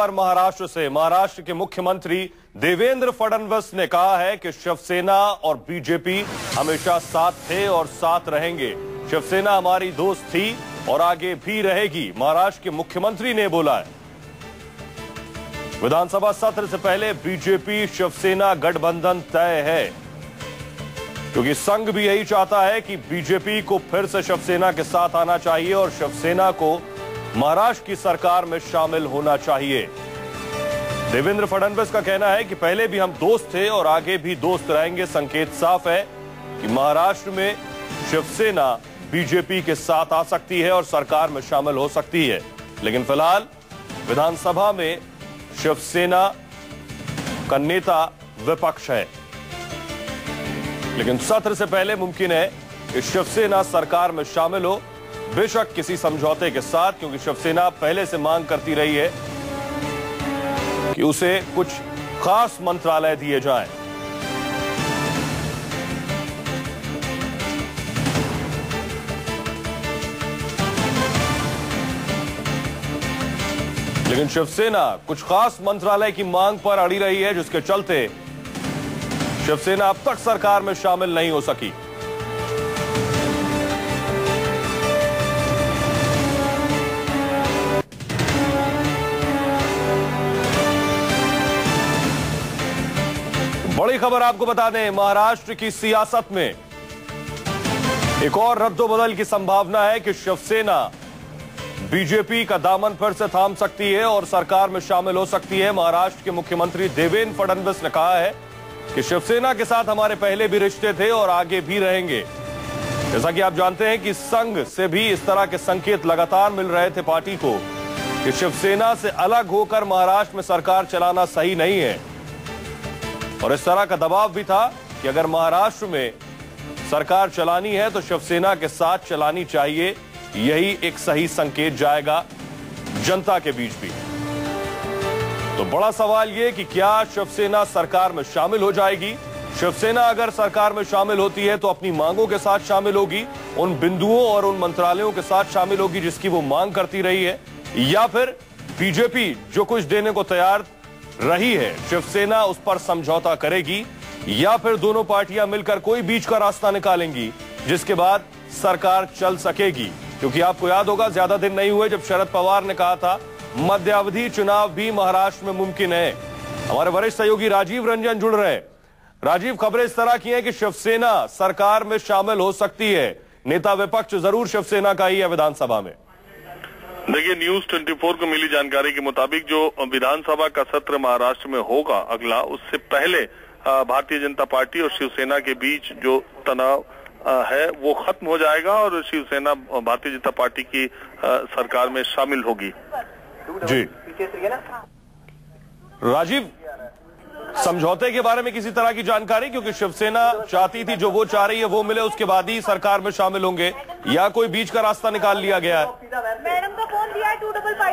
महाराष्ट्र से महाराष्ट्र के मुख्यमंत्री देवेंद्र फडणवीस ने कहा है कि शिवसेना और बीजेपी हमेशा साथ थे और साथ रहेंगे। शिवसेना हमारी दोस्त थी और आगे भी रहेगी, महाराष्ट्र के मुख्यमंत्री ने बोला है। विधानसभा सत्र से पहले बीजेपी शिवसेना गठबंधन तय है, क्योंकि संघ भी यही चाहता है कि बीजेपी को फिर से शिवसेना के साथ आना चाहिए और शिवसेना को महाराष्ट्र की सरकार में शामिल होना चाहिए। देवेंद्र फडणवीस का कहना है कि पहले भी हम दोस्त थे और आगे भी दोस्त रहेंगे। संकेत साफ है कि महाराष्ट्र में शिवसेना बीजेपी के साथ आ सकती है और सरकार में शामिल हो सकती है, लेकिन फिलहाल विधानसभा में शिवसेना का नेता विपक्ष है। लेकिन सत्र से पहले मुमकिन है कि शिवसेना सरकार में शामिल हो, बेशक किसी समझौते के साथ, क्योंकि शिवसेना पहले से मांग करती रही है कि उसे कुछ खास मंत्रालय दिए जाएं। लेकिन शिवसेना कुछ खास मंत्रालय की मांग पर अड़ी रही है, जिसके चलते शिवसेना अब तक सरकार में शामिल नहीं हो सकी। बड़ी खबर आपको बता दें, महाराष्ट्र की सियासत में एक और रद्दोबदल की संभावना है कि शिवसेना बीजेपी का दामन फिर से थाम सकती है और सरकार में शामिल हो सकती है। महाराष्ट्र के मुख्यमंत्री देवेंद्र फडणवीस ने कहा है कि शिवसेना के साथ हमारे पहले भी रिश्ते थे और आगे भी रहेंगे। जैसा कि आप जानते हैं कि संघ से भी इस तरह के संकेत लगातार मिल रहे थे पार्टी को कि शिवसेना से अलग होकर महाराष्ट्र में सरकार चलाना सही नहीं है, और इस तरह का दबाव भी था कि अगर महाराष्ट्र में सरकार चलानी है तो शिवसेना के साथ चलानी चाहिए। यही एक सही संकेत जाएगा जनता के बीच भी। तो बड़ा सवाल यह कि क्या शिवसेना सरकार में शामिल हो जाएगी। शिवसेना अगर सरकार में शामिल होती है तो अपनी मांगों के साथ शामिल होगी, उन बिंदुओं और उन मंत्रालयों के साथ शामिल होगी जिसकी वो मांग करती रही है, या फिर बीजेपी जो कुछ देने को तैयार रही है शिवसेना उस पर समझौता करेगी, या फिर दोनों पार्टियां मिलकर कोई बीच का रास्ता निकालेंगी जिसके बाद सरकार चल सकेगी। क्योंकि आपको याद होगा, ज्यादा दिन नहीं हुए जब शरद पवार ने कहा था मध्यावधि चुनाव भी महाराष्ट्र में मुमकिन है। हमारे वरिष्ठ सहयोगी राजीव रंजन जुड़ रहे हैं। राजीव, खबरें इस तरह की हैं कि शिवसेना सरकार में शामिल हो सकती है, नेता विपक्ष जरूर शिवसेना का ही है विधानसभा में। देखिए, न्यूज 24 को मिली जानकारी के मुताबिक जो विधानसभा का सत्र महाराष्ट्र में होगा अगला, उससे पहले भारतीय जनता पार्टी और शिवसेना के बीच जो तनाव है वो खत्म हो जाएगा और शिवसेना भारतीय जनता पार्टी की सरकार में शामिल होगी। जी राजीव, समझौते के बारे में किसी तरह की जानकारी, क्योंकि शिवसेना चाहती थी जो वो चाह रही है वो मिले, उसके बाद ही सरकार में शामिल होंगे, या कोई बीच का रास्ता निकाल लिया गया है?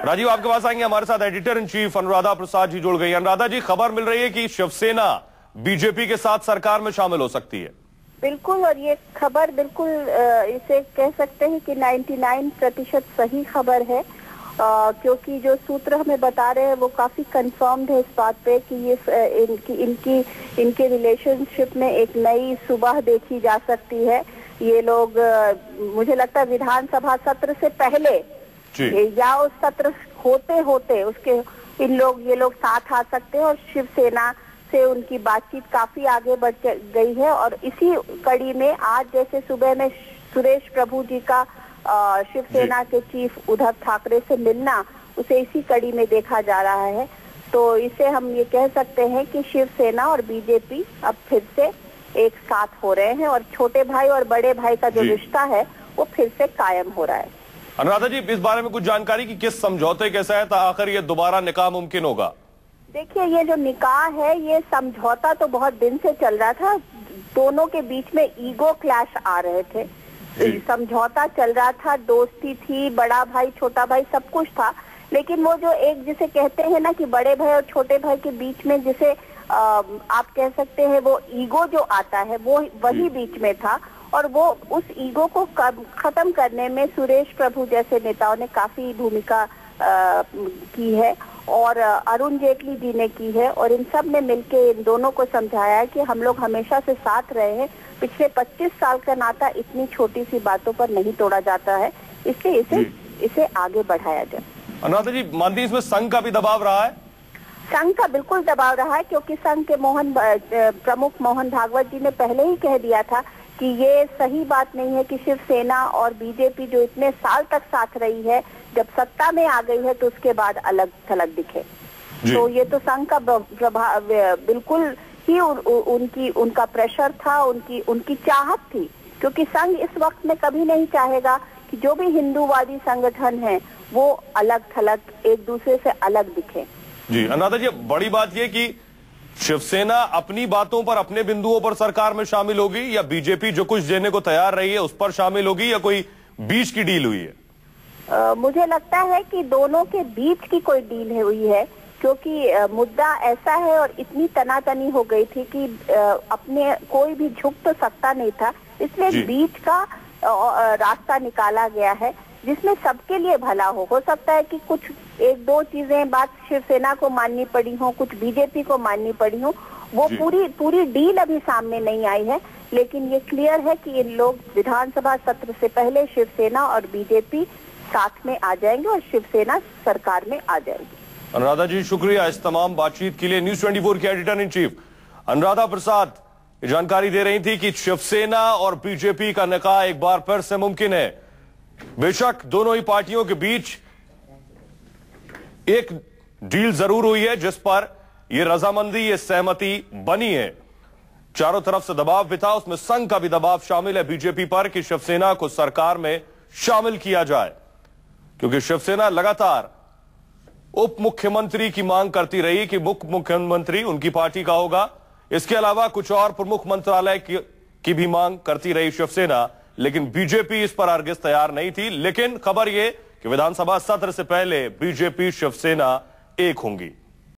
राजीव, आपके पास आएंगे। हमारे साथ editor in chief Anuradha Prasad ji जुड़ गई। अनुराधा जी, खबर मिल रही है कि शिवसेना बीजेपी के साथ सरकार में शामिल हो सकती है। बिल्कुल, और ये खबर बिल्कुल इसे कह सकते हैं कि 99% सही खबर है, क्योंकि जो सूत्र हमें बता रहे हैं वो काफी कंफर्म्ड है इस बात पे कि ये इनके रिलेशनशिप में एक नई सुबह देखी जा सकती है। ये लोग मुझे लगता है विधानसभा सत्र से पहले या उस सत्र होते होते उसके ये लोग साथ आ सकते हैं और शिवसेना से उनकी बातचीत काफी आगे बढ़ गई है। और इसी कड़ी में आज जैसे सुबह में सुरेश प्रभु जी का शिवसेना के चीफ उद्धव ठाकरे से मिलना, उसे इसी कड़ी में देखा जा रहा है। तो इसे हम ये कह सकते हैं कि शिवसेना और बीजेपी अब फिर से एक साथ हो रहे हैं और छोटे भाई और बड़े भाई का जो रिश्ता है वो फिर से कायम हो रहा है। अनुराधा जी, इस बारे में कुछ जानकारी कि किस समझौते के तहत आखिर ये दोबारा निकाह मुमकिन होगा? देखिए, ये जो निकाह है ये समझौता तो बहुत दिन से चल रहा था, दोनों के बीच में ईगो क्लैश आ रहे थे। समझौता चल रहा था, दोस्ती थी, बड़ा भाई छोटा भाई सब कुछ था, लेकिन वो जो एक जिसे कहते हैं ना कि बड़े भाई और छोटे भाई के बीच में जिसे आप कह सकते हैं वो ईगो जो आता है वो वही बीच में था। और वो उस ईगो को खत्म करने में सुरेश प्रभु जैसे नेताओं ने काफी भूमिका की है। और अरुण जेटली जी ने की है, और इन सब ने मिलके इन दोनों को समझाया है कि हम लोग हमेशा से साथ रहे हैं। पिछले 25 साल का नाता इतनी छोटी सी बातों पर नहीं तोड़ा जाता है, इसलिए इसे आगे बढ़ाया जाए। अनुराधा जी, मानती इसमें संघ का भी दबाव रहा है? संघ का बिल्कुल दबाव रहा है, क्योंकि संघ के प्रमुख मोहन भागवत जी ने पहले ही कह दिया था कि ये सही बात नहीं है कि शिवसेना और बीजेपी जो इतने साल तक साथ रही है, जब सत्ता में आ गई है तो उसके बाद अलग थलग दिखे। तो ये तो संघ का प्रभाव बिल्कुल ही उनका प्रेशर था, उनकी चाहत थी, क्योंकि संघ इस वक्त में कभी नहीं चाहेगा कि जो भी हिंदूवादी संगठन है वो अलग थलग एक दूसरे से अलग दिखे। जी अनुराधा जी, बड़ी बात यह कि शिवसेना अपनी बातों पर, अपने बिंदुओं पर सरकार में शामिल होगी, या बीजेपी जो कुछ देने को तैयार रही है उस पर शामिल होगी, या कोई बीच की डील हुई है? मुझे लगता है कि दोनों के बीच की कोई डील हुई है, क्योंकि मुद्दा ऐसा है और इतनी तनातनी हो गई थी कि अपने कोई भी झुक तो सकता नहीं था, इसलिए बीच का रास्ता निकाला गया है जिसमें सबके लिए भला हो सकता है कि कुछ एक दो चीजें बात शिवसेना को माननी पड़ी हो, कुछ बीजेपी को माननी पड़ी हो, वो पूरी डील अभी सामने नहीं आई है, लेकिन ये क्लियर है कि इन लोग विधानसभा सत्र से पहले शिवसेना और बीजेपी साथ में आ जाएंगे और शिवसेना सरकार में आ जाएगी। अनुराधा जी, शुक्रिया इस तमाम बातचीत के लिए। न्यूज 24 की editor in chief Anuradha Prasad ये जानकारी दे रही थी कि शिवसेना और बीजेपी का निकाह एक बार फिर से मुमकिन है। बेशक दोनों ही पार्टियों के बीच एक डील जरूर हुई है जिस पर यह रजामंदी, ये सहमति बनी है। चारों तरफ से दबाव भी था, उसमें संघ का भी दबाव शामिल है बीजेपी पर कि शिवसेना को सरकार में शामिल किया जाए, क्योंकि शिवसेना लगातार उप मुख्यमंत्री की मांग करती रही कि मुख्य मुख्यमंत्री उनकी पार्टी का होगा। इसके अलावा कुछ और प्रमुख मंत्रालय की भी मांग करती रही शिवसेना, लेकिन बीजेपी इस पर हरगिज तैयार नहीं थी। लेकिन खबर यह कि विधानसभा सत्र से पहले बीजेपी शिवसेना एक होंगी।